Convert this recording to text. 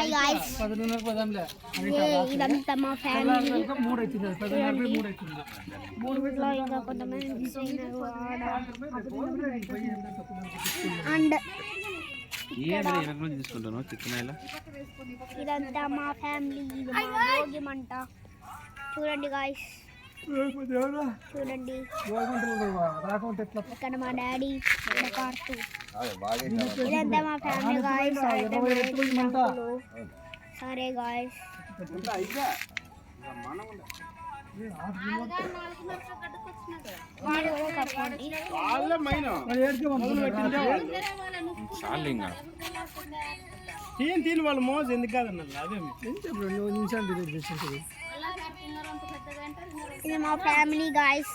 hi guys ఇదంతా మా family దీంట్లో ఇంకా కొంతమంది మిస్ అయినారు అండ్ ఇదంతా మా ఫ్యామిలీ భోగి మంట చూడండి గాయ్స్ చూడండి ఇక్కడ మా డాడీ ఇదంతా మా ఫ్యామిలీ గాయ్స్ సరే గాయ్స్ తిని వాళ్ళు మోజు ఎందుకు కాదన్నారు అదే ఇది మా ఫ్యామిలీ గాయ్స్